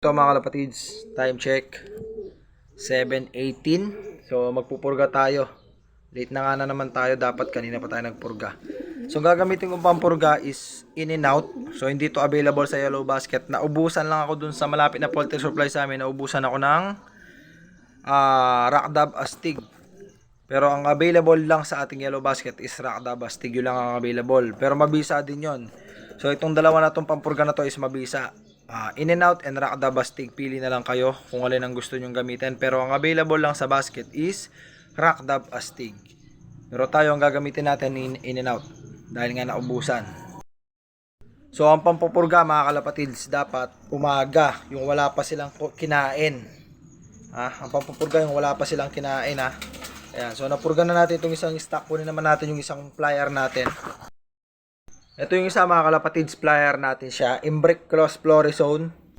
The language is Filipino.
So mga kalapatids, time check 7:18. So magpupurga tayo. Late na nga na naman tayo, dapat kanina pa tayo nagpurga. So gagamitin kong pampurga is in and out. So hindi to available sa Yellow Basket. Naubusan lang ako dun sa malapit na poultry supply sa amin. Naubusan ako ng Rockdab Astig. Pero ang available lang sa ating Yellow Basket is Rockdab Astig. Yun lang ang available. Pero mabisa din yon. So itong dalawa na tong pampurga na to is mabisa. In and out and Rockdab Astig. Pili na lang kayo kung alin ang gusto nyong gamitin. Pero ang available lang sa basket is Rockdab Astig. Pero tayo ang gagamitin natin in and out. Dahil nga naubusan. So ang pampupurga mga kalapatids, dapat umaga. Yung wala pa silang kinain. Ang pampupurga yung wala pa silang kinain ha. Ayan, so napurga na natin itong isang stock. Kunin naman natin yung isang plier natin. Ito yung isa mga kalapatids, plier natin siya. Imbric Cross Florizone.